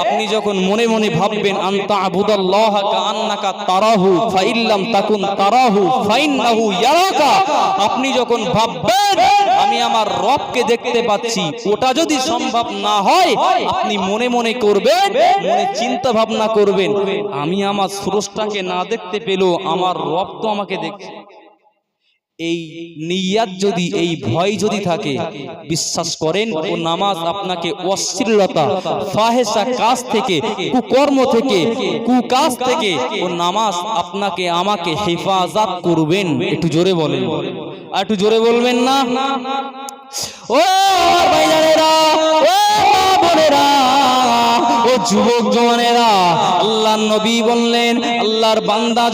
আপনি যখন মনে মনে ভাববেন আনতা আবুদাল্লাহা কাআন্নাকা তারাহু ফাইল্লাম তাকুন তারাহু ফাইন্নাহু ইয়ারাকা, আপনি যখন ভাববেন আমি আমার রবকে দেখতে পাচ্ছি, ওটা যদি সম্ভব না হয় আপনি মনে মনে করবেন, মনে চিন্তা ভাবনা করবেন আমি আমার স্রষ্টাকে না দেখতে পেলেও আমার রব তো আমাকে দেখছে। এই নিয়াত যদি, এই ভয় যদি থাকে, বিশ্বাস করেন ও নামাজ আপনাকে অশ্লীলতা ফাহেসা কাজ থেকে, কুকর্ম থেকে, কুকাজ থেকে ও নামাজ আপনাকে আমাকে হেফাজত করবেন। একটু জোরে বলেন, আর একটু জোরে বলবেন না? ও ভাইজানেরা, ও মা বোনেরা, ও যুবক জওয়ানেরা, আল্লাহর নবী বললেন আল্লাহর বান্দা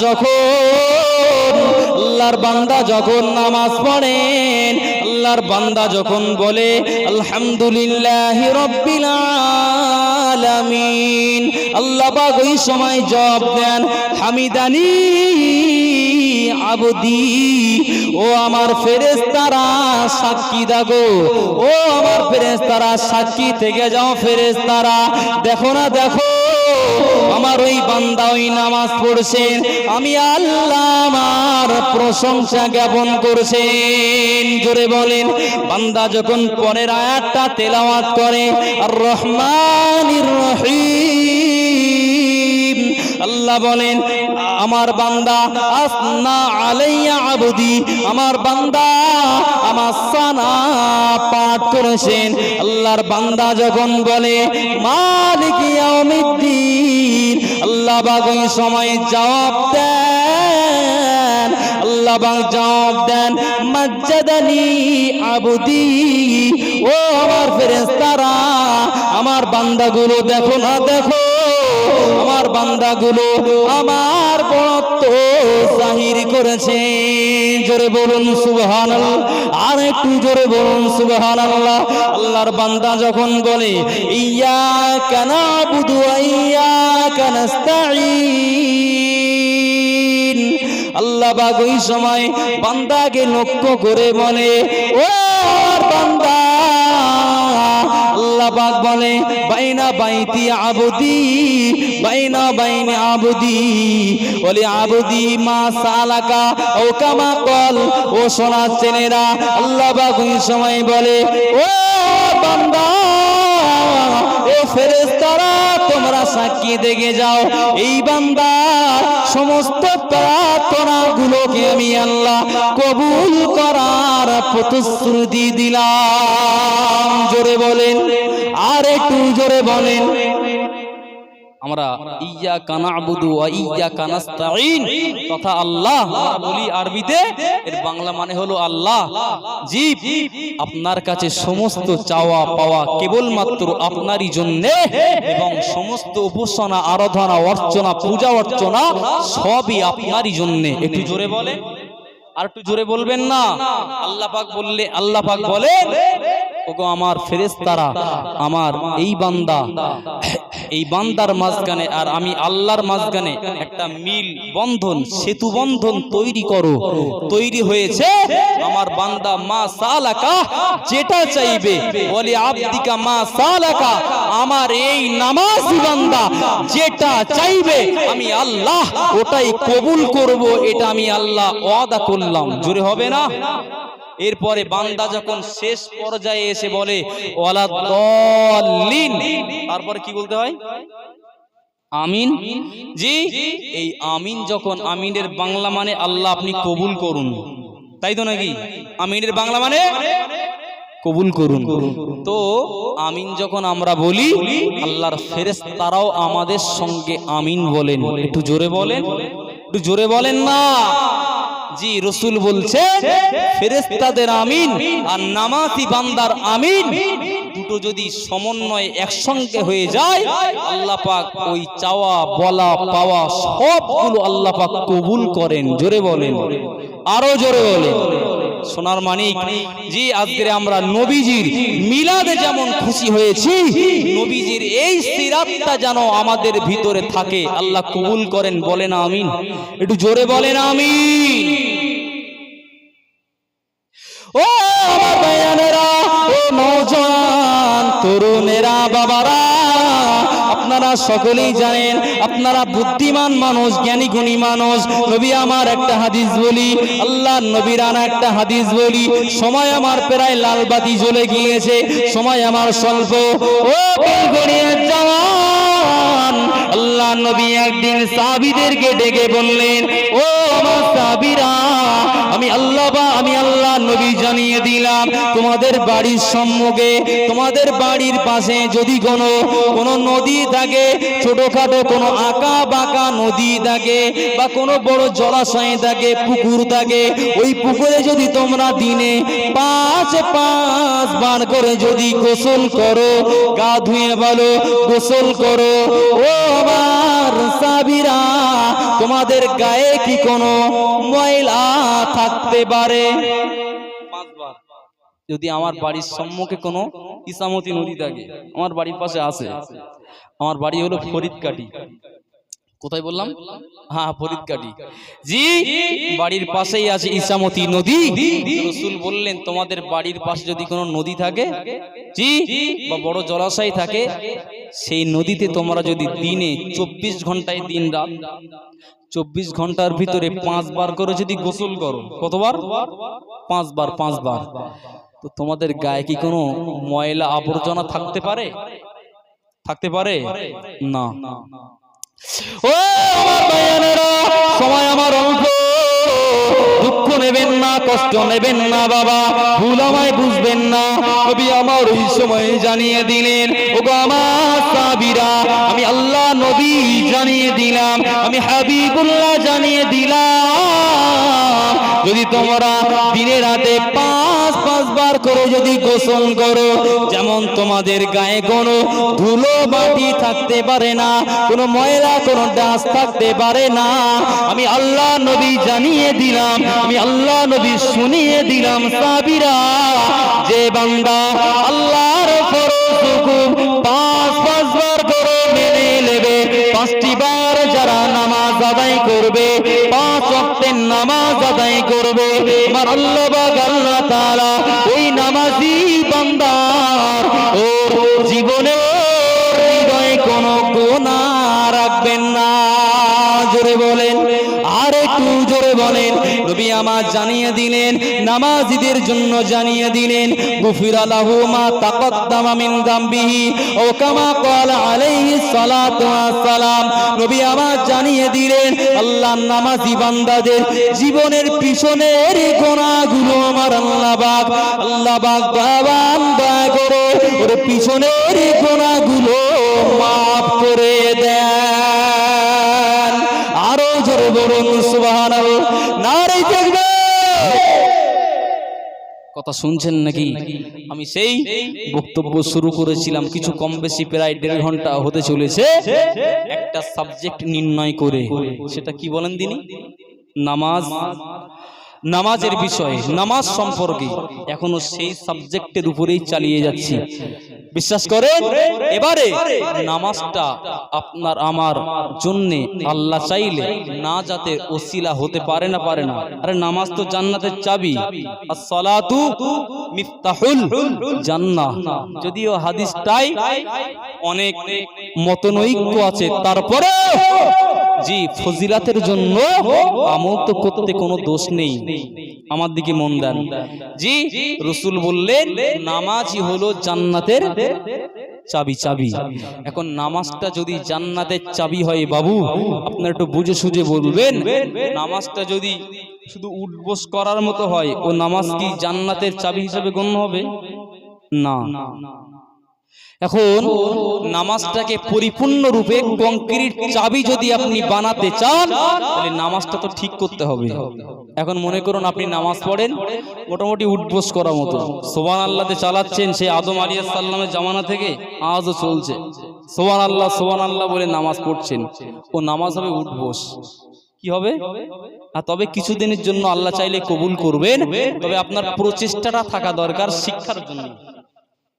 যখন নামাজ পড়েন, আল্লাহর বান্দা যখন বলে আলহামদুলিল্লাহি রাব্বিল আলামিন, আল্লাহ পাক ওই সময় জবাব দেন হামিদানি আবদি, ও আমার ফেরেশতারা সাক্ষী দাগো, ও আমার ফেরেশতারা সাক্ষী থেকে যাও। ফেরেশতারা দেখো না, দেখো আমার ওই বান্দা ওই নামাজ পড়ছেন, আমি আল্লাহ আমার প্রশংসা জ্ঞাপন করছেন। জোরে বলেন। বান্দা যখন পরের আয়াতটা তেলাওয়াত করে আর রহমানির রহিম, আল্লাহ বলেন আমার বান্দা আসনা আলাইয়া আবদি, আমার বান্দা আমার সানা পাঠ করেছেন। আল্লাহর বান্দা যখন বলে মালিক ইয়াউমিদ্দিন, আল্লাহ পাক ওই সময় জবাব দেন, আল্লাহ পাক জবাব দেন মাজ্জাদানি আবদি, ও আমার ফেরেশতারা আমার বান্দাগুলো দেখো না, দেখো আমার বান্দাগুলো আমার বড়ত্ব জাহির করেছে। জোরে বলুন সুবহানাল্লাহ, আর একটু জোরে বলুন সুবহানাল্লাহ। আল্লাহর বান্দা যখন বলে ইয়্যাকা না'বুদু ওয়া ইয়্যাকা নাস্তাঈন, আল্লাহ পাক ওই সময় বান্দাকে লক্ষ্য করে বলে ও বান্দা, আল্লাহ পাক বলে বাইনা বাইতি আবদি, বাইনা বাইনি আবদি ওলি আবদি মা সালাকা ও কামা কল। ও সোনার ছেলেরা, আল্লাহ পাক ওই সময় বলে ও বান্দা, ও ফেরেশতারা তোমরা সাক্ষী দেখে যাও, এই বান্দা সমস্ত প্রার্থনাগুলোকে আমি আল্লাহ কবুল করার প্রতিশ্রুতি দিলাম। জোরে বলেন, আর একটু জোরে বলেন। আমরা ইয়্যাকা না'বুদু ওয়া ইয়্যাকা নাস্তাঈন তথা আল্লাহ আমরা বলি আরবিতে, এর বাংলা মানে হলো আল্লাহ। জি, আপনার কাছে সমস্ত চাওয়া পাওয়া কেবলমাত্র আপনারই জন্য, এবং সমস্ত উপাসনা আরাধনা অর্চনা পূজা অর্চনা সবই আপনারই জন্য। একটু জোরে বলেন, আর একটু জোরে বলবেন না? আল্লাহ পাক বললে, আল্লাহ পাক বলে ওগো আমার ফেরেশতারা আমার এই বান্দা, এই বান্দার মাঝখানে আর আমি আল্লাহর মাঝখানে একটা মিল বন্ধন, সেতু বন্ধন তৈরি করো। তৈরি হয়েছে আমার বান্দা মা সালাকা যেটা চাইবে, বলে আব্দিকা মা সালাকা, আমার এই নামাজি বান্দা যেটা চাইবে আমি আল্লাহ ওটাই কবুল করব, এটা আমি আল্লাহ ওয়াদা করলাম। জোরে হবে না? এরপরে বান্দা যখন শেষ পর্যায়ে এসে বলে ওয়ালাদ-দাল্লিন, তারপরে কি বলতে হয়? আমিন। জি, এই আমিন যখন, আমিনের বাংলা মানে আল্লাহ আপনি কবুল করুন, তাই তো নাকি? আমিনের বাংলা মানে কবুল করুন। তো আমিন যখন আমরা বলি, আল্লাহর ফেরেশতারাও আমাদের সঙ্গে আমিন বলেন। একটু জোরে বলেন, একটু জোরে বলেন না? জি, রাসূল বলছে ফেরেশতাদের আমিন আর নামাজি বান্দার আমিন দুটো যদি সমন্বয় একসঙ্গে হয়ে যায়, আল্লাহ পাক ওই চাওয়া বলা পাওয়া সবগুলো আল্লাহ পাক কবুল করেন। জোরে বলেন, আরো জোরে বলেন। সোনার মানিক, জি আজকে আমরা নবীজির মিলাদে যেমন খুশি হয়েছি, নবীজির এই সিরাতটা যেন আমাদের ভিতরে থাকে, আল্লাহ কবুল করেন। বলেন আমিন, একটু জোরে বলেন আমিন। ও আমার ভাইয়ানেরা, ও নওজোয়ান তরুণেরা, বাবারা, আপনার আপনারা সকলেই জানেন, আপনারা বুদ্ধিমান মানুষ, জ্ঞানী গুণী মানুষ। নবী আমার একটা হাদিস বলি, আল্লাহর নবীর আনা একটা হাদিস বলি। সময় আমার প্রায় লাল বাতি জ্বলে গিয়েছে, সময় আমার স্বল্প। ও বেলগড়িয়ার জওয়ান, আল্লাহ নবী একদিন সাহাবীদেরকে ডেকে বললেন, ও আমার সাহাবীরা, আমি আল্লাহ নবী জানিয়ে দিলাম, তোমাদের বাড়ির সম্মুখে, তোমাদের বাড়ির পাশে যদি কোনো নদী থাকে, ছোটখাটো কোনো আঁকা বাঁকা নদী থাকে, বা কোনো বড় জলাশয় থাকে, পুকুর থাকে, ওই পুকুরে যদি তোমরা দিনে 5 বার করে যদি গোসল করো, গা ধুয়ে বলো গোসল করো, ও আমার সাহাবীরা, তোমাদের গায়ে কি কোনো ময়লা থাকতে পারে? 5 বার। যদি আমার বাড়ির সম্মুখে কোনো ইসামতি নদী থাকে, আমার বাড়ির পাশে আছে, আমার বাড়ি হলো ফরিদকাটি। কোথায় বললাম? হ্যাঁ, ফরিদকাটি। জি, বাড়ির পাশেই আছে ইসামতি নদী। রাসূল বললেন, তোমাদের বাড়ির পাশে যদি কোনো নদী থাকে, জি, বা বড় জলাশয় থাকে, সেই নদীতে তোমরা যদি দিনে 24 ঘন্টায় দিন রাত 24 ঘন্টার ভিতরে 5 বার করে যদি গোসল করো, কতবার? 5 বার, 5 বার। তো তোমাদের গায়ে কি কোনো ময়লা আবর্জনা থাকতে পারে? থাকতে পারে না। ও আমার ভাইয়েরা, সময় আমার অল্প, দুঃখ নেবেন না, কষ্ট নেবেন না বাবা, ভুল আমায় বুঝবেন না। নবী আমার ওই সময় জানিয়ে দিলেন, ওগো আমার সাহাবীরা, আমি আল্লাহ নবী জানিয়ে দিলাম, আমি হাবিবুল্লাহ জানিয়ে দিলাম, যদি তোমরা দিনে রাতে 5 বার করে যদি গোসল করো, যেমন তোমাদের গায়ে কোনো ধুলো মাটি থাকতে পারে না, কোনো ময়লা কোনো ডাস থাকতে পারে না। আমি আল্লাহ নবী জানিয়ে দিলাম, আমি আল্লাহ নবী শুনিয়ে দিলাম, সাহাবীরা, যে বান্দা আল্লাহর ফরজ হুকুম 5 বার করে মেনে নেবে, 5টি বার যারা নামাজ আদায় করবে, 5 ওয়াক্তের নামাজ আদায় করবে, আমার আল্লাহ পাক আল্লাহ তাআলা ওই নামাজি বান্দার ওর জীবনে হৃদয়ে কোনো গুনাহ রাখবেন না। জোরে বলেন, আর একটু জোরে বলেন। নবী আমার জানিয়ে দিলেন, নামাজীদের জন্য জানিয়ে দিলেন, গুফিরা লাহু মা তাকদ্দামা মিন যামবিহি ও কামা ক্বালা আলাইহিস সালাতু ওয়াস সালাম। নবী আমার জানিয়ে দিলেন, আল্লাহর নামাজি বান্দাদের জীবনের পিছনের গুনাহগুলো আমার আল্লাহ পাক দয়া করে ওর পিছনের গুনাহগুলো মাফ করে দেন। আরো জোরে বলুন সুবহানাল্লাহ, নারে তাকবীর। কথা শুনছেন নাকি? আমি সেই বক্তব্য শুরু করেছিলাম, কিছু কম বেশি প্রায় 1.5 ঘন্টা হতে চলেছে, একটা সাবজেক্ট নির্ণয় করে। সেটা কি বলেন দিনি? নামাজ, নামাজের বিষয়ে, নামাজ সম্পর্কে এখনো সেই সাবজেক্টের উপরেই চালিয়ে যাচ্ছি। বিশ্বাস করেন, এবারে নামাজটা আপনার আমার জন্যে আল্লাহ চাইলে না যাতে ওসিলা হতে পারে না। আরে নামাজ তো জান্নাতের চাবি, as-সালাতু মিফতাহুল জান্নাহ। যদিও হাদিসটাই অনেক মতনৈক্য আছে, তারপরে জি ফজিলাতের জন্য আমল তো করতে কোনো দোষ নেই। আমার দিকে মন দেন। জি, রাসূল বললেন নামাজই হলো জান্নাতের চাবি। এখন নামাজটা যদি জান্নাতের চাবি হয় বাবু, আপনারা একটু বুঝে সুঝে বলবেন, নামাজটা যদি শুধু উঠবোস করার মতো হয়, ও নামাজ কি জান্নাতের চাবি হিসেবে গণ্য হবে? না। এখন নামাজটাকে পরিপূর্ণ রূপে কংক্রিট চাবি যদি আপনি বানাতে চান, তাহলে নামাজটা তো ঠিক করতে হবে। এখন মনে করুন আপনি নামাজ পড়েন মোটামুটি উঠবোস করার মতো, সুবহানাল্লাহতে চালাচ্ছেন, সেই আদম আলাইহিস সালামের জামানা থেকে আজও চলছে, সুবহানাল্লাহ বলে নামাজ পড়ছেন, ও নামাজ হবে উঠবোস। কি হবে? তবে কিছুদিনের জন্য আল্লাহ চাইলে কবুল করবেন, তবে আপনার প্রচেষ্টাটা থাকা দরকার শিক্ষার জন্য,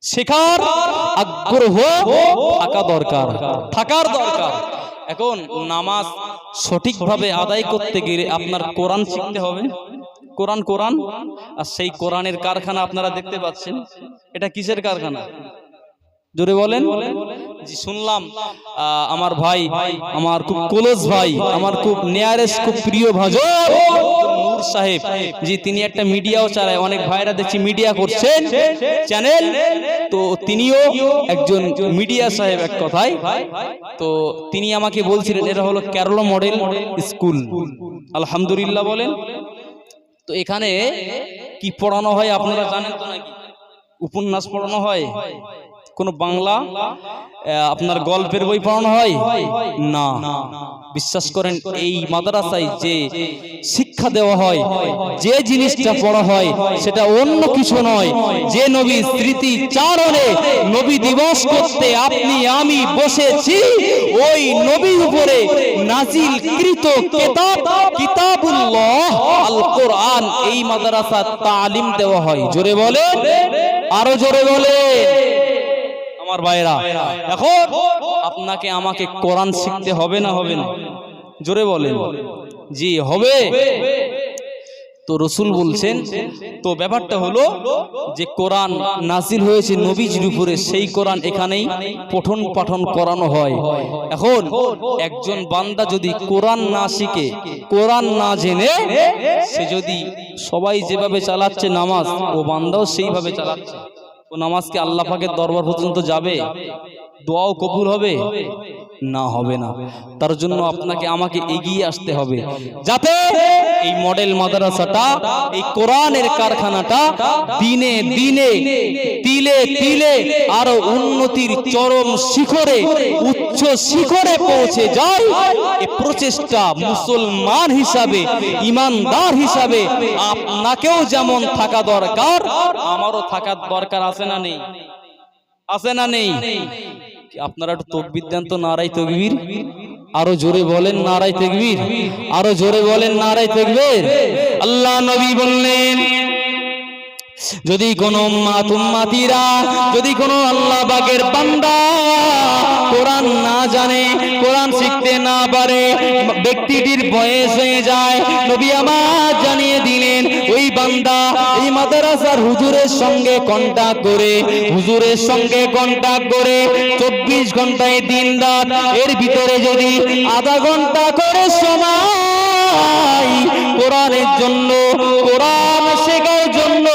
শেখার আগ্রহ থাকার দরকার। এখন নামাজ সঠিকভাবে আদায় করতে গেলে আপনার কোরআন শিখতে হবে। কোরআন আর সেই কোরআনের কারখানা আপনারা দেখতে পাচ্ছেন। এটা কিসের কারখানা? জোরে বলেন। জি শুনলাম আমার ভাই, আমার খুব ক্লোজ ভাই, আমার খুব নিয়ারেস্ট, খুব প্রিয় ভাজন নূর সাহেব, জি তিনি একটা মিডিয়াও চালায়, অনেক ভাইরা দেখছি মিডিয়া করছেন চ্যানেল, তো তিনিও একজন মিডিয়া সাহেব এক কথায়। তো তিনি আমাকে বলছিলেন এটা হলো কেরলা মডেল স্কুল, আলহামদুলিল্লাহ বলেন। তো এখানে কি পড়ানো হয় আপনারা জানেন তো নাকি? উপন্যাস পড়ানো হয়? কোন বাংলা আপনার গল্পের বই পড়ানো হয় না। বিশ্বাস করেন এই মাদ্রাসায় যে শিক্ষা দেওয়া হয়, যে জিনিসটা পড়া হয় সেটা অন্য কিছু নয়। যে নবী স্মৃতি চারণে নবী দিবস করতে আপনি আমি বসেছি, ওই নবীর উপরে নাজিলকৃত কিতাব কিতাবুল্লাহ আল কোরআন, এই মাদ্রাসা তালিম দেওয়া হয়। জোরে বলে, আরো জোরে বলে আমার ভাইরা। এখন আপনাকে আমাকে কোরআন শিখতে হবে না হবে না? জোরে বলেন। জি হবে। তো রসুল বলছেন, তো ব্যাপারটা হলো যে কোরআন নাজিল হয়েছে নবীজির উপরে, সেই কোরআন এখানেই পঠন পাঠন করানো হয়। এখন একজন বান্দা যদি কোরআন না শিখে, কোরআন না জেনে, সে যদি সবাই যেভাবে চালাচ্ছে নামাজ, ও বান্দাও সেইভাবে চালাচ্ছে, ও নামাজকে আল্লাহ পাকের দরবার পর্যন্ত যাবে? দোয়াও কবুল হবে না? হবে না। তার জন্য আপনাকে আমাকে এগিয়ে আসতে হবে, যাতে এই মডেল মাদ্রাসাটা, এই কোরআনের কারখানাটা দিনে দিনে তিলে তিলে আরো উন্নতির চরম শিখরে, উচ্চ শিখরে পৌঁছে যায়। এই প্রচেষ্টা মুসলমান হিসাবে, ইমানদার হিসাবে আপনাকেও যেমন থাকা দরকার, আমারও থাকার দরকার আছে না নেই? আছে না নেই? আপনারা একটু তাকবীর দেন তো, নারায়ে তাকবীর। আরো জোরে বলেন নারায়ে তাকবীর, আরো জোরে বলেন নারায়ে তাকবীর। আল্লাহ নবী বললেন, যদি কোন উম্মতিরা, যদি কোন আল্লাহ পাকের বান্দা কোরআন না জানে, কোরআন শিখতে না পারে, ব্যক্তিটির বয়স হয়ে যায়, নবী আমার জানিয়ে দিলেন ওই বান্দা এই মাদ্রাসার হুজুরের সঙ্গে কন্টাক্ট করে, হুজুরের সঙ্গে কন্টাক্ট করে 24 ঘন্টায় দিন রাত এর ভিতরে যদি আধা ঘন্টা করে সময় কোরআনের জন্য, কোরআন শেখার জন্য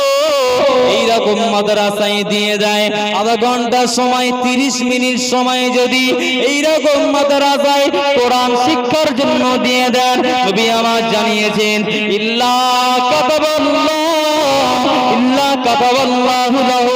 এইরকম মাদ্রাসায় দিয়ে দেয়, আধা ঘন্টা সময় 30 মিনিট সময় যদি এইরকম মাদ্রাসায় কোরআন শিক্ষার জন্য দিয়ে দেন, নবী আমার জানিয়েছেন ইল্লা কাতাবাল্লাহু লাহু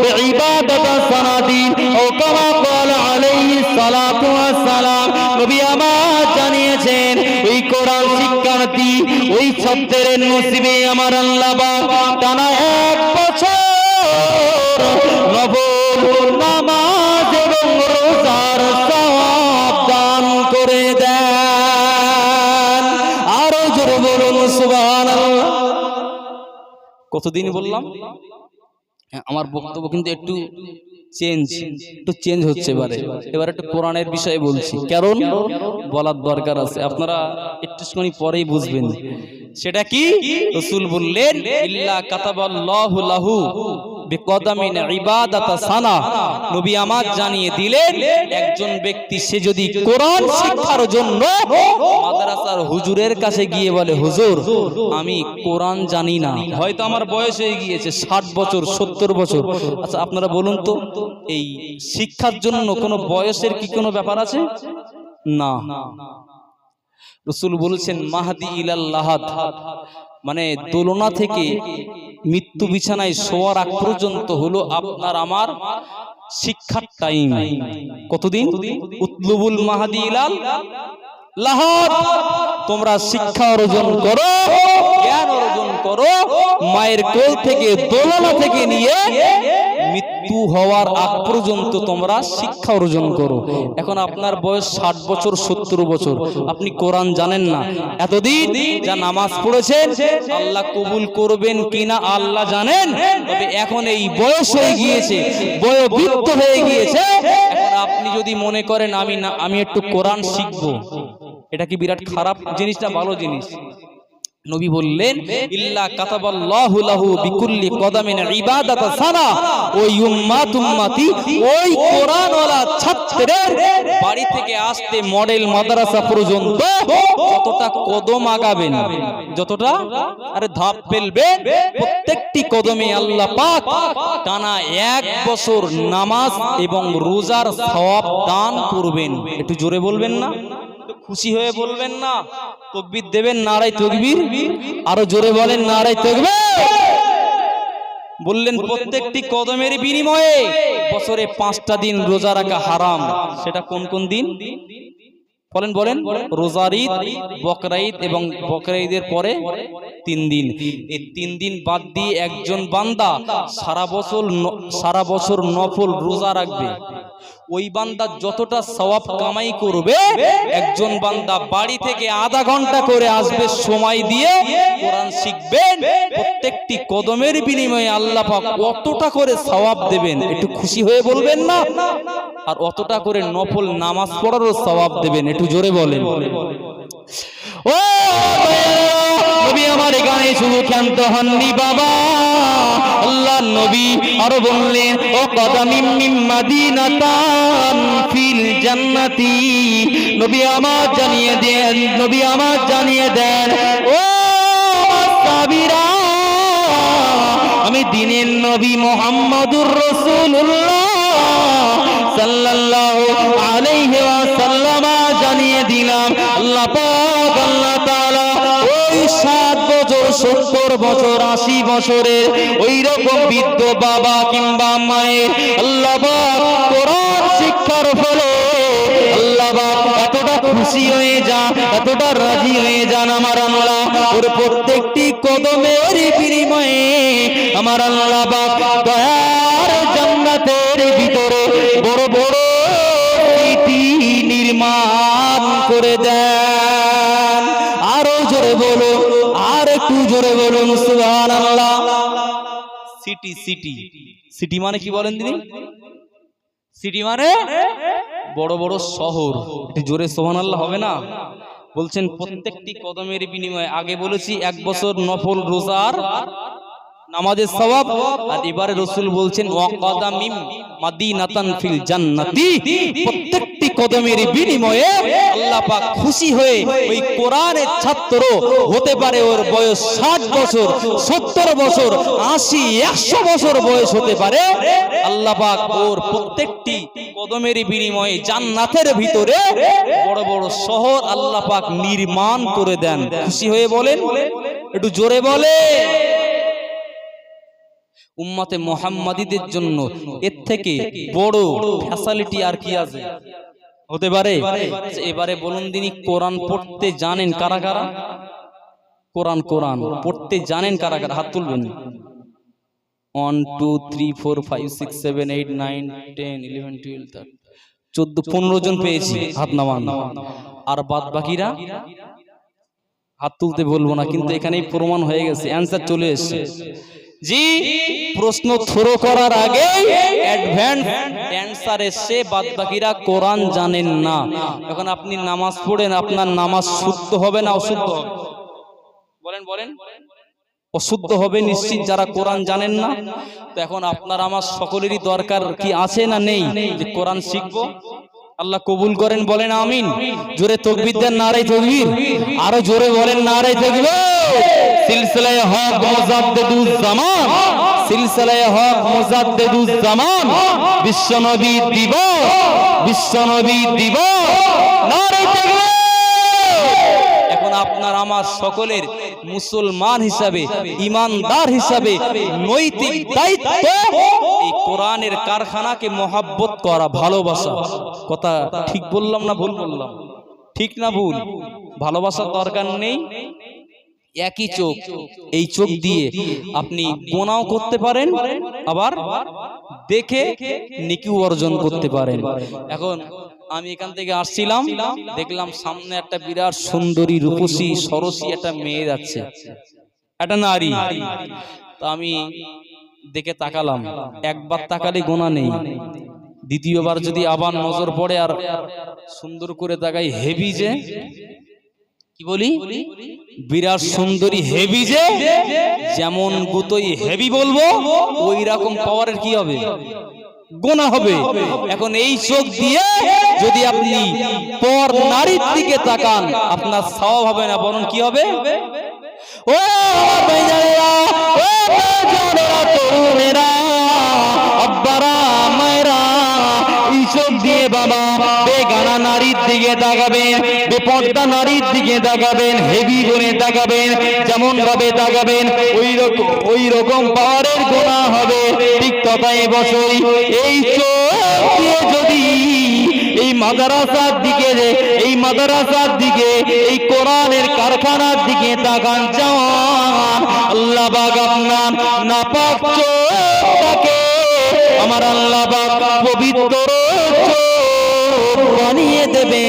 বিইবাদাতি সানাদিন ও কামা ক্বালা আলাইহিস সালাতু ওয়াস সালাম। নবী আমার জানিয়েছেন ওই কোরআন শিক্ষার্থী, ওই ছাত্রের নসিবে আমার আল্লাহ পাক টানা 1 বছর নফল নামাজ এবং রোজার সওয়াব দান করে দেন। আরো জোরে বলুন সুবহানাল্লাহ। কতদিন বললাম? আমার বক্তব্য কিন্তু একটু চেঞ্জ হচ্ছে এবার একটু কোরআনের বিষয়ে বলছি, কারণ বলার দরকার আছে, আপনারা একটুখানি পরেই বুঝবেন। সেটা কি? রাসূল বললেন ইল্লা কাতাবাল্লাহু লাহু বিকদামিন ইবাদাতা সানা। নবী আমার জানিয়ে দিলেন একজন ব্যক্তি সে যদি কোরআন শিক্ষার জন্য মাদ্রাসার হুজুরের কাছে গিয়ে বলে, হুজুর আমি কোরআন জানি না, হয়তো আমার বয়স হয়ে গিয়েছে 60 বছর 70 বছর, আচ্ছা আপনারা বলুন তো এই শিক্ষার জন্য কোনো বয়সের কি কোনো ব্যাপার আছে? না। রাসূল বলেছেন মাহদি ইলাল লাহাদ, মানে দোলনা থেকে মৃত্যু বিছানায় শোয়ার আগ পর্যন্ত হলো আপনার আমার শিক্ষার টাইম। কতদিন? উতলুবুল মাহদি ইলাল লাহাদ। তোমরা শিক্ষা অর্জন করো, জ্ঞান অর্জন করো, মায়ের কোল থেকে দোলনা থেকে নিয়ে মৃত্যু হওয়ার আগ পর্যন্ত তোমরা শিক্ষা অর্জন করো। এখন আপনার বয়স 60 বছর 70 বছর, আপনি কোরআন জানেন না, এতদিন যা নামাজ পড়েছেন আল্লাহ কবুল করবেন কিনা আল্লাহ জানেন, তবে এখন এই বয়স হয়ে গিয়েছে, বয়োবৃদ্ধ হয়ে গিয়েছে, এখন আপনি যদি মনে করেন আমি একটু কোরআন শিখবো, এটা কি বিরাট খারাপ জিনিস না ভালো জিনিস? নবী বললেন ইল্লা কাতাবাল্লাহু লাহু বিকুল্লি কদামিন ইবাদাতা সানা। ওই উম্মতি ওই কোরআনওয়ালা ছাত্রের বাড়ি থেকে আসতে মডেল মাদ্রাসা পর্যন্ত যতটা কদম আগাবেন, যতটা আরে ধাপ ফেলবেন, প্রত্যেকটি কদমে আল্লাহ পাক টানা 1 বছর নামাজ এবং রোজার সওয়াব দান করবেন। একটু জোরে বলবেন না, খুশি হয়ে বলবেন না, তাকবীর দেবেন, নারায়ে তাকবীর, আরো জোরে বলেন নারায়ে তাকবীর। বললেন প্রত্যেকটি কদমের বিনিময়ে বছরে 5টা দিন রোজা রাখা হারাম। সেটা কোন কোন দিন বলেন? বলেন রোজার ঈদ, বকরা ঈদ এবং বকরা ঈদের পরে 3 দিন। এই 3 দিন বাদ দিয়ে একজন বান্দা সারা বছর নফল রোজা রাখবে। ওই বান্দা যতটা সওয়াব কামাই করবে, একজন বান্দা বাড়ি থেকে আধা ঘন্টা করে আসবে সময় দিয়ে কোরআন শিখবেন, প্রত্যেকটি কদমের বিনিময়ে আল্লাহ পাক অতটা করে সওয়াব দেবেন। একটু খুশি হয়ে বলবেন না, আর অতটা করে নফল নামাজ পড়ারও সওয়াব দেবেন। একটু জোরে বলেন। ও নবী আমার এখানে শুধু ক্ষান্ত হননি বাবা, আল্লাহ নবী আরো বললেন ও কদামিম মিন মাদিনাতান ফিল জান্নাতি। নবী আমার জানিয়ে দেন ও সাহাবীরা, আমি দিনের নবী মুহাম্মদুর রাসূলুল্লাহ সাল্লাল্লাহু আলাইহি ওয়াসাল্লাম জানিয়ে দিলাম, আল্লাহ পাক আল্লাহ তাআলা ওই 7 বছর 70 বছর 80 বছরের ওই রকম বৃদ্ধ বাবা কিংবা মায়ের আল্লাহ পাক কোরআন শিক্ষার ফলে আল্লাহ পাক এতটা খুশি হয়ে যান, এতটা রাজি হয়ে যান আমার আল্লাহ, ওর প্রত্যেকটি কদমের বিনিময়ে আমার আল্লাহ পাক দয়ার জান্নাতের ভিতরে বড় বড় সিটি নির্মাণ করে দেন। আরো জোরে বলো, আর একটু জোরে বলুন সুবহানাল্লাহ। সিটি সিটি সিটি মানে কি বলেন দিদি? সিটি মানে বড় বড় শহর। একটু জোরে সুবহানাল্লাহ হবে না? বলছেন প্রত্যেকটি কদমের বিনিময়ে, আগে বলেছি 1 বছর নফল রোজার নামাজের সওয়াব, আর এবারে রাসূল বলছেন ওয়া কদামিম মাদিনাতান ফিল জান্নাতি। প্রত্যেকটি কদমের বিনিময়ে আল্লাহ পাক খুশি হয়ে ওই কোরআনের ছাত্র হতে পারে, ওর বয়স 60 বছর 70 বছর 80 100 বছর বয়স হতে পারে, আল্লাহ পাক ওর প্রত্যেকটি কদমের বিনিময়ে জান্নাতের ভিতরে বড় বড় শহর আল্লাহ পাক নির্মাণ করে দেন। খুশি হয়ে বলেন, একটু জোরে বলে। উম্মতে মুহাম্মাদীদের জন্য এর থেকে বড় ফ্যাসিলিটি আর কি আছে হতে পারে? এবারে বলুন দিনই, কোরআন পড়তে জানেন কারা কারা? কোরআন পড়তে জানেন কারা কারা? হাত তুলবেন। 1 2 3 4 5 6 7 8 9 10 11 12 13 14 15 জন পেয়েছি, হাত নামান। আর বাদ বাকিরা হাত তুলতে বলবো না, কিন্তু এখানেই প্রমাণ হয়ে গেছে, অ্যানসার চলে এসেছে। জি, প্রশ্ন থ্রো করার আগে অ্যাডভান্স অ্যানসার এসে বাদ বাকিরা কোরআন জানেন না। এখন আপনি নামাজ পড়েন, আপনার নামাজ শুদ্ধ হবে না অশুদ্ধ হবে? বলেন অশুদ্ধ হবে নিশ্চিত, যারা কোরআন জানেন না। তো এখন আপনার আমার সকলেরই দরকার কি আছে না নেই যে কোরআন শিখবো? আল্লাহ কবুল করেন, বলেন আমিন। জোরে তাকবীর দেন, নারায়ে তাকবীর, আরো জোরে বলেন নারায়ে তাকবীর। সিলসিলায়ে হক মুজাদ্দিদুজ জামান, সিলসিলায়ে হক মুজাদ্দিদুজ জামান, বিশ্বনবী দিবস, নারায়ে তাকবীর। এখন আপনার আমার সকলের মুসলমান হিসাবে, ইমানদার হিসাবে নৈতিক দায়িত্ব এই কোরআনের কারখানাকে মহব্বত করা, ভালোবাসা। কথা ঠিক বললাম না ভুল বললাম? ঠিক না ভুল? ভালোবাসার দরকার নেই। একই চোখ, এই চোখ দিয়ে আপনি গুনাহ করতে পারেন, আবার দেখে নেকি অর্জন করতে পারেন। এখন আমি এখান থেকে আসছিলাম, দেখলাম সামনে একটা বিরাট সুন্দরী রূপসী সরসী একটা মেয়ে যাচ্ছে, একটা নারী। তা আমি দেখে তাকালাম, একবার তাকালে গুনাহ নেই, দ্বিতীয়বার যদি আবার নজর পড়ে আর সুন্দর করে তাকাই, হেভি যে কি বলি বিরাট সুন্দরী হেভি, যে যেমন গুতোই হেভি বলবো ওই রকম পাওয়ারের কি হবে, গোনা হবে। এখন এই চোখ দিয়ে যদি আপনি পর নারীর দিকে তাকান আপনার সওয়াব হবে না, বরং কি হবে? ও আমার ভাইজানেরা, ও বাজানেরা, তরুণেরা, আব্বারা, মায়েরা, এই চোখ দিয়ে বাবা বেগানা নারীর দিকে তাকাবেন, বেপর্দা নারীর দিকে তাকাবেন, হেভি করে তাকাবেন, যেমন ভাবে তাকাবেন ওই রকম পাওয়ারের গোনা হবে। ঠিক তথাই বসই এই চোখ দিয়ে যদি এই মাদ্রাসার দিকে, এই মাদ্রাসার দিকে, এই কোরআনের কারখানার দিকে তাকান যান, আল্লাহ পাক আপনার নাপাক চোখটাকে আমার আল্লাহ পাক পবিত্র চোখ বানিয়ে দেবে।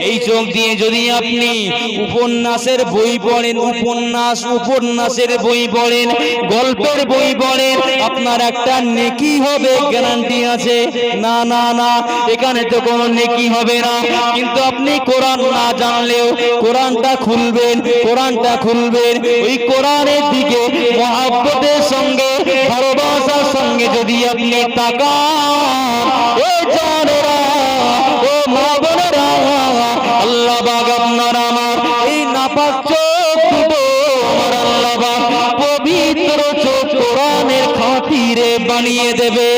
এই চোখ দিয়ে যদি আপনি উপন্যাসের বই পড়েন, উপন্যাসের বই পড়েন, গল্পের বই পড়েন, আপনার একটা নেকি হবে, গ্যারান্টি আছে? না না না, এখানে তো কোনো নেকি হবে না। কিন্তু আপনি কোরআন না জানলেও কোরআনটা খুলবেন, ওই কোরআনের দিকে মহব্বতের সঙ্গে, ভালোবাসার সঙ্গে যদি আপনি তাকান, ও জানেরা, ও মা বোনেরা, আল্লাহ পাক আপনার আমার এই নাপাক চোখ দুটো আমার আল্লাহ পাক পবিত্র চোখ কোরআনের খাতিরে বানিয়ে দেবে।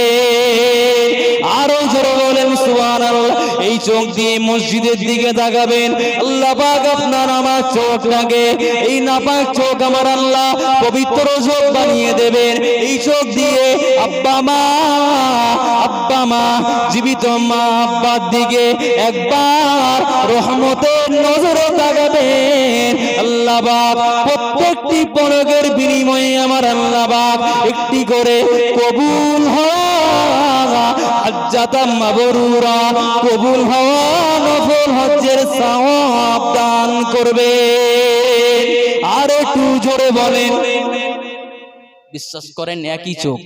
আরো জোরে বলেন সুবহানাল্লাহ। এই চোখ দিয়ে মসজিদের দিকে তাকাবেন, আল্লাহ পাক আপনার আমার চোখটাকে, এই নাপাক চোখ আমার আল্লাহ পবিত্র চোখ বানিয়ে দেবেন। এই চোখ দিয়ে আব্বা মা জীবিত মা আব্বার দিকে একবার রহমতের নজরে তাকাবেন। আল্লাহ পাক প্রত্যেকটি পলকের বিনিময়ে আমার আল্লাহ পাক একটি করে কবুল হওয়া হাজ্জাতাম মাবরুরা, কবুল হওয়া নফল হজ্জের সওয়াব দান করবে। আর একটু জোরে বলেন। বিশ্বাস করেন একই চোখ,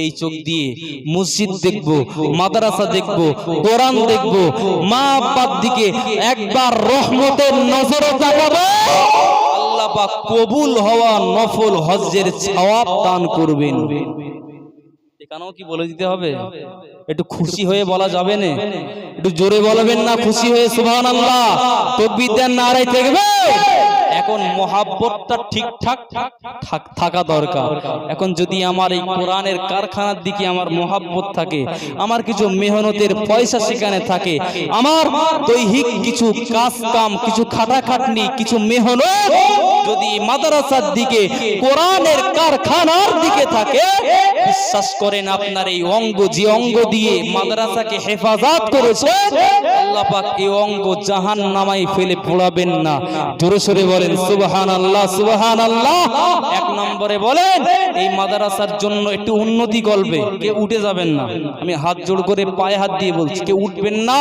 এই চোখ দিয়ে মসজিদ দেখবো, মাদ্রাসা দেখবো, কোরআন দেখবো, মা বাবার দিকে একবার রহমতের নজরে তাকাবো, আল্লাহ পাক কবুল হওয়া নফল হজ্জের সওয়াব দান করবেন। এখানেও কি বলে দিতে হবে? একটু খুশি হয়ে বলা যাবে না? একটু জোরে বলবেন না খুশি হয়ে সুবহানাল্লাহ? তাকবীর দেন, নারায়ে তাকবীর। এখন মহাব্বতটা ঠিকঠাক থাকা দরকার। এখন যদি আমার এই কোরআনের কারখানার দিকে আমার মহাব্বত থাকে, আমার কিছু মেহনতের পয়সা সেখানে থাকে, আমার দৈহিক কিছু কাজ কাম, কিছু খাটাখাটনি, কিছু মেহনত যদি মাদ্রাসার দিকে, কোরআনের কারখানার দিকে থাকে, বিশ্বাস করেন আপনার এই অঙ্গ, যে অঙ্গ দিয়ে মাদ্রাসাকে হেফাজত করেছে, আল্লাহ পাক এই অঙ্গ জাহান্নামায় ফেলে পোড়াবেন না। জোরে সোরে বলেন সুবহানাল্লাহ, সুবহানাল্লাহ। এক নম্বরে বলেন এই মাদ্রাসার জন্য একটু উন্নতি করবে, কেউ উঠে যাবেন না, আমি হাত জোড় করে পায়ে হাত দিয়ে বলছি, কেউ উঠবেন না।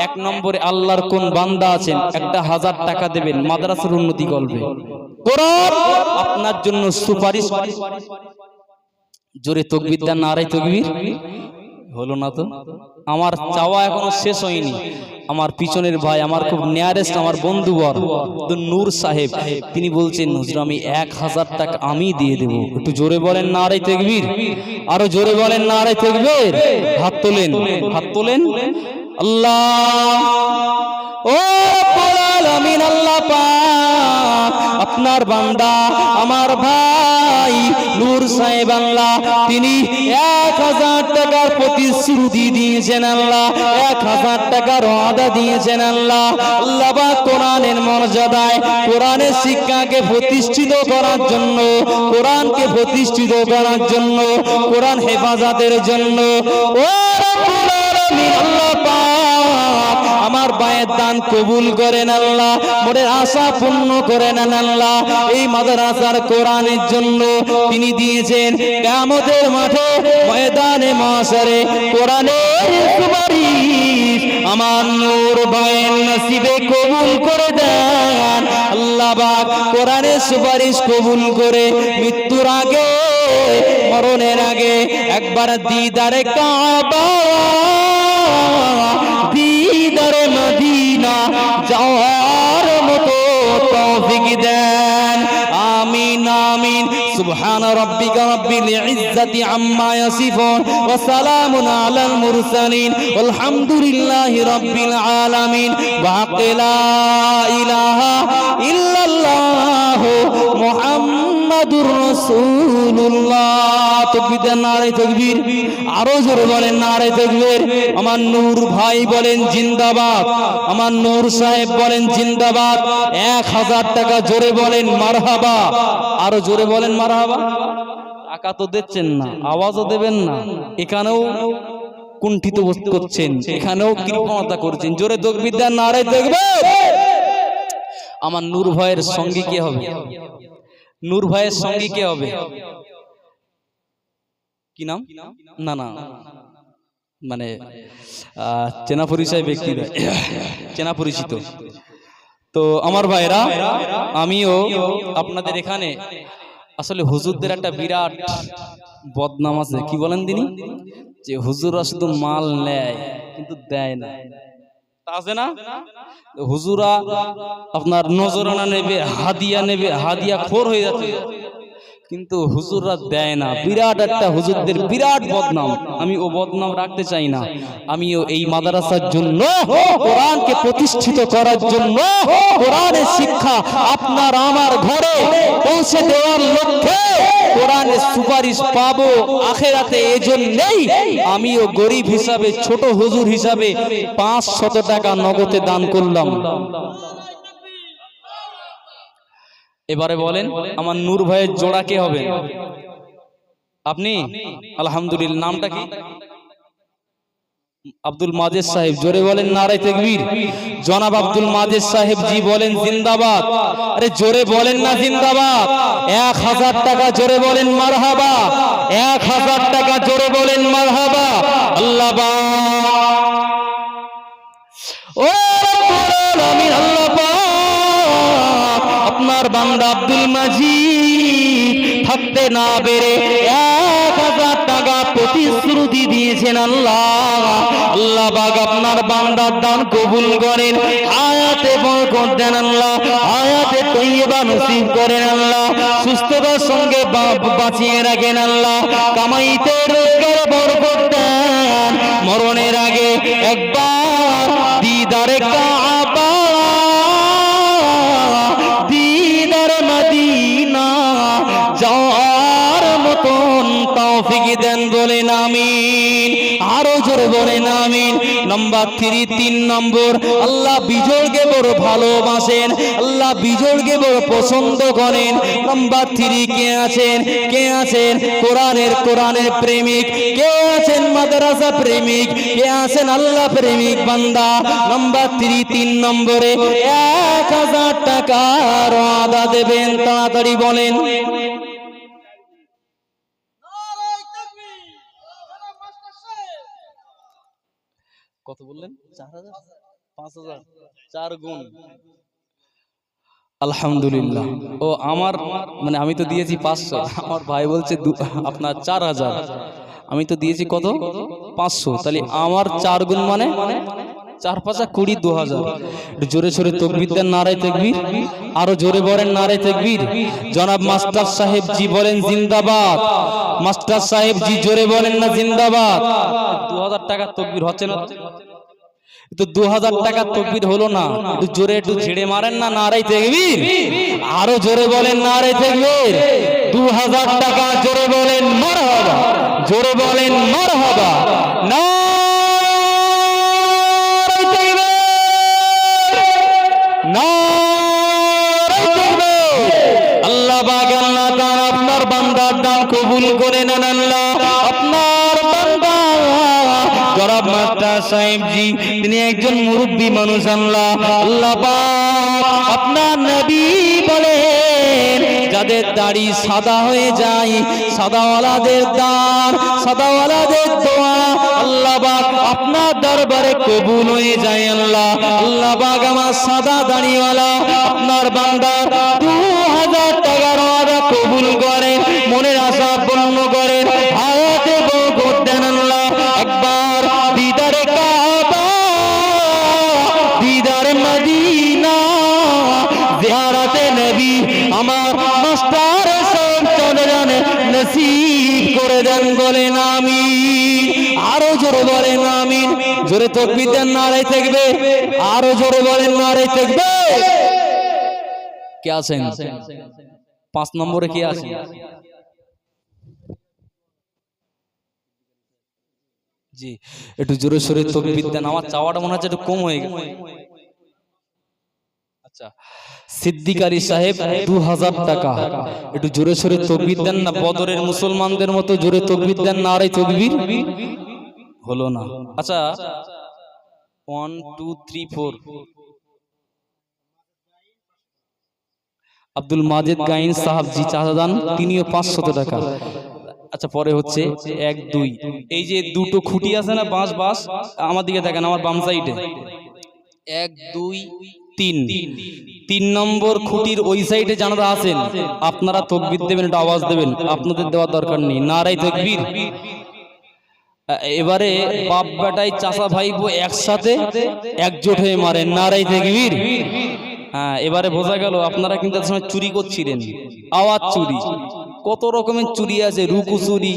এক নম্বরে আল্লাহর কোন বান্দা আছেন, একটা 1000 টাকা দেবেন, মাদ্রাসার উন্নতি করবে, কোরআন আপনার জন্য সুপারিশ। জোরে তাকবীর দেন, নারায়ে তাকবীর। হলো না তো? আমার চাওয়া এখনো শেষ হয়নি। আমার পিছনের ভাই, আমার খুব নিয়ারেস্ট আমার বন্ধুবর নূর সাহেব, তিনি বলছেন হুজুর আমি 1000 টাকা আমি দিয়ে দেব। একটু জোরে বলেন নারায়ে তাকবীর, আরো জোরে বলেন নারায়ে তাকবীর। হাত তোলেন, হাত তোলেন। আল্লাহ, ও রব্বুল আলামিন, আল্লাহ পাক আপনার বান্দা আমার ভাই নূর সাহেব আল্লাহ, তিনি 1000 টাকার প্রতিশ্রুতি দিয়েছেন আল্লাহ, 1000 টাকার ওয়াদা দিয়েছেন আল্লাহ। আল্লাহ পাক কোরআনের মর্যাদায়, কোরআনের শিক্ষাকে প্রতিষ্ঠিত করার জন্য, কোরআনকে প্রতিষ্ঠিত করার জন্য, কোরআন হেফাজতের জন্য, ও রব্বুল আলামিন আল্লাহ পাক আমার ভাইয়ের দান কবুল করেন আল্লাহ, মনের আশা পূর্ণ করে নেন আল্লাহ। এই মাদ্রাসার কোরআনের জন্য তিনি দিয়েছেন কিয়ামতের মাঠে, ময়দানে মাশারে কোরআনের সুপারিশ আমার নূর ভাইয়ের নসিবে কবুল করে দেন আল্লাহ পাক। কোরআনের সুপারিশ কবুল করে মৃত্যুর আগে, মরণের আগে একবার দিদারে কাবা, দিদারে মদিনা যাওয়া সুবহানা রাব্বিকা রাব্বিল ইজ্জাতি আম্মা ইয়াসিফুন ওয়া সালামুন আলাল মুরসালিন আলহামদুলিল্লাহি রাব্বিল আলামিন ওয়া লা ইলাহা ইল্লাল্লাহ মুহাম্মাদুর রাসূলুল্লাহ। তাকবীর, নারে তাকবীর, আরো জোরে বলেন নারে তাকবীর। আমার নূর ভাই বলেন জিন্দাবাদ, আমার নূর সাহেব বলেন জিন্দাবাদ। 1000 টাকা জোরে বলেন মারহাবা, আরো জোরে বলেন মারহাবা। টাকা তো দিচ্ছেন না, আওয়াজও দেবেন না, এখানেও কুণ্ঠিত বোধ করছেন, এখানেও কৃপণতা করছেন। জোরে তাকবীর দেন, নারে তাকবীর। আমার নূর ভাইয়ের সঙ্গে কে হবে? নূর ভাইয়ের সঙ্গে কে হবে? কি নাম? না না, মানে চেনা পরিচয় ব্যক্তি, চেনা পরিচিত। তো আমার ভাইরা, আমিও আপনাদের এখানে আসলে হুজুরদের একটা বিরাট বদনাম আছে। কি বলেন তিনি? যে হুজুররা শুধু মাল নেয় কিন্তু দেয় না, তা আছে না? হুজুরা আপনার নজরানা নেবে, হাদিয়া নেবে, হাদিয়া খোর হয়ে যাচ্ছে, কিন্তু হুজুররা দেয় না। বিরাট একটা হুজুরদের বিরাট বদনাম। আমি ও বদনাম রাখতে চাই না। আমিও এই মাদ্রাসার জন্য, কোরআনকে প্রতিষ্ঠিত করার জন্য, কোরআনের শিক্ষা আপনার আমার ঘরে পৌঁছে দেওয়ার লক্ষ্যে কোরআনের সুপারিশ পাবো আখিরাতে। এজন্যই আমিও গরিব হিসাবে, ছোট হুজুর হিসাবে 500 টাকা নগদে দান করলাম। এবারে বলেন আমার নূর ভাইয়ের জোড়া কে হবে? আপনি? আলহামদুলিল্লাহ। নামটা কি? আব্দুল মাজেদ সাহেব। জোরে বলেন নারে তাকবীর। জনাব আব্দুল মাজেদ সাহেব জি বলেন জিন্দাবাদ। আরে জোরে বলেন না জিন্দাবাদ। 1000 টাকা জোরে বলেন মারহাবা, 1000 টাকা জোরে বলেন মারহাবা। আল্লাহ ও আমিন। আল্লাহ আপনার বান্দা আব্দুল মাজিদ থাকতে না বেড়ে 1000 টাকা প্রতিশ্রুতি দিয়েছেন। আল্লাহ পাক আপনার বান্দার দান কবুল করেন, হায়াতে বরকত দেন আল্লাহ, হায়াতে তৈয়বা নসিব করেন আল্লাহ, সুস্থতার সঙ্গে বাঁচিয়ে রাখেন আল্লাহ, কামাইতে রোজগারে বরকত দেন। মরণের আগে একবার দিদারে কাবা, দিদার মদিনা যাওয়ার মতন তৌফিক দেন, বলেন আমিন। আরো জোরে বলেন আমিন। নাম্বার 3 নম্বর, আল্লাহ বিজয়কে বড় ভালোবাসেন, আল্লাহ বিজয়কে বড় পছন্দ করেন। নাম্বার 3 কে আছেন? কে আছেন? কোরআনের প্রেমিক, কে আছেন? মাদ্রাসা প্রেমিক, কে আছেন? আল্লাহ প্রেমিক বান্দা। নাম্বার 3 নম্বরে 1000 টাকার ওয়াদা দেবেন, তাড়াতাড়ি বলেন। কত বললেন? 4000, 5000, 4 গুণ। আলহামদুলিল্লাহ। ও আমার মানে আমি তো দিয়েছি 500, আমার ভাই বলছে আপনার 4000, আমি তো দিয়েছি কত? 500, তাহলে আমার 4 গুণ মানে 4 5 20, 2000। জোরে জোরে তাকবীর দেন, নারে তাকবীর। আরো জোরে বলেন নারে তাকবীর। জনাব মাস্টার সাহেব জি বলেন জিন্দাবাদ। মাস্টার সাহেব জি জোরে বলেন না জিন্দাবাদ। 2000 টাকা তাকবীর হচ্ছে না তো? 2000 টাকা তাকবীর হলো না, একটু জোরে একটু ঝেড়ে মারেন না নারে তাকবীর। আরো জোরে বলেন নারে তাকবীর। 2000 টাকা জোরে বলেন মারহাবা, জোরে বলেন মারহাবা। না আল্লাহ পাক আল্লাহ তাআলা আপনার বান্দার দান কবুল করে নেন। আল্লাহ আপনার বান্দা জনাব মাস্টার সাহেব জি তিনি একজন মুরব্বী মানুষ। আল্লাহ পাক আপনার নবী বলেন যাদের দাড়ি সাদা হয়ে যায়, সাদাওয়ালাদের দান, সাদাওয়ালাদের দোয়া আল্লাহ পাক আপনার দরবারে কবুল হয়ে যায়। আল্লাহ পাক আমার সাদা দাড়িওয়ালা আপনার বান্দার 2000 টাকার ওয়াদা কবুল করেন, মনের আশা পূর্ণ করেন, হায়াতে বরকত দেন। আল্লাহ একবার দিদারে কাবা, দিদারে মদিনা, জিয়ারতে নবী আমার মাস্টার সাহেব চলে যান বলেন আমিন। আরো জোরে বলেন আমিন। জোরে তাকবীর দেন, নারে তাকবীর। আরো জোরে বলেন নারে তাকবীর। কে আছেন 5 নম্বরে? কে আছেন? জি, একটু জোরে সোরে তাকবীর দেন। আমার চাওয়াটা মনে হচ্ছে একটু কম হয়ে গেছে। আচ্ছা, সিদ্দিক আলী সাহেব 2000 টাকা। একটু জোরে সোরে তাকবীর দেন না, বদরের মুসলমানদের মতো জোরে তাকবীর দেন, নারে তাকবীর। হলো না। আচ্ছা, 1 2 3 4 আব্দুল মাজেদ গাইন সাহাব জি চাচা দান, তিনিও 500 টাকা। আচ্ছা, পরে হচ্ছে 1 2, এই যে দুটো খুঁটি আছে না, বাঁশ বাঁশ, আমার দিকে দেখেন, আমার বাম সাইডে 1 2 3, 3 নম্বর খুঁটির ওই সাইডে যারা আছেন আপনারা তাকবীর দেবেন, একটু আওয়াজ দেবেন। আপনাদের দেওয়ার দরকার নেই, নারে তাকবীর। এবারে বাপ বেটাই চাচা ভাইপো একসাথে একজোট হয়ে মারেন, নারে তাকবীর। হ্যাঁ, এবারে বোঝা গেল আপনারা কিন্তু সময় চুরি করছিলেন। আওয়াজ চুরি, কত রকমের চুরি আছে, রুকু চুরি,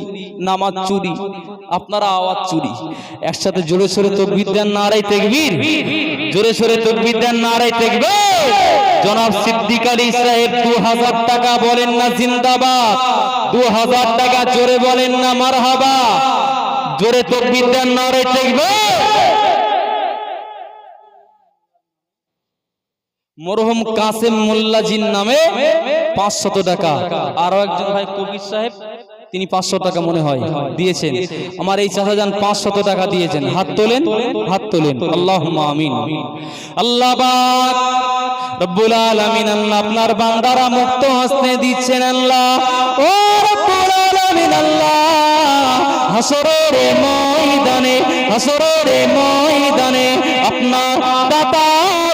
নামাজ চুরি, আপনারা আওয়াজ চুরি। একসাথে জোরে সোরে তাকবীর দেন, নারে তাকবীর। জোরে সোরে তাকবীর দেন, নারে তাকবীর। জনাব সিদ্দিক আলী সাহেব 2000 টাকা, বলেন না জিন্দাবাদ। 2000 টাকা, জোরে বলেন না মারহাবা। জোরে তাকবীর দেন, নারে তাকবীর। মরহুম কাসেম মোল্লা জিন নামে 500 টাকা। আরো একজন ভাই কবির সাহেব, তিনি 500 টাকা মনে হয় দিয়েছেন। আমার এই চাচাজান 500 টাকা দিয়েছেন। হাত তোলেন, হাত তোলেন। আল্লাহুম্মা আমিন। আল্লাহ পাক রব্বুল আলামিন, আল্লাহ আপনার বান্দারা মুক্ত হস্তে দিচ্ছেন। আল্লাহ ও রব্বুল আলামিন, আল্লাহ হাসরের ময়দানে, হাসরের ময়দানে আপনার দাতা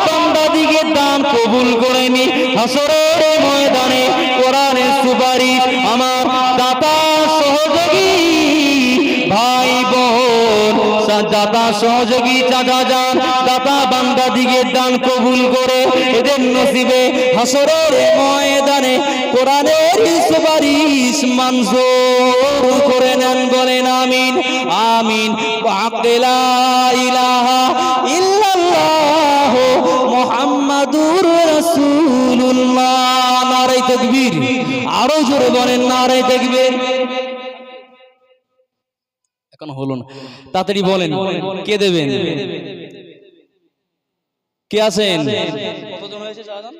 বান্দাদিকে দান কবুল করে নি। হাসরের ময়দানে কোরআনের সুপারিশ আমার দাতা সহযোগী ভাই বোন, দাতা সহযোগী চাচা যান, দাতা বান্দাদিকে দান কবুল করে এদের নসিবে হাসরের ময়দানে কোরআনের সুপারিশ মঞ্জুর করে নেন, বলেন আমিন আমিন। লা ইলাহা ইল্লাল্লাহ মুহাম্মাদুর রাসূলুল্লাহ। নারে তাকবীর। আরো জোরে বলেন, নারে তাকবীর। এখন হলো না, তাড়াতাড়ি বলেন কে দেবেন? কে আছেন? কতজন হয়েছে? 7 জন।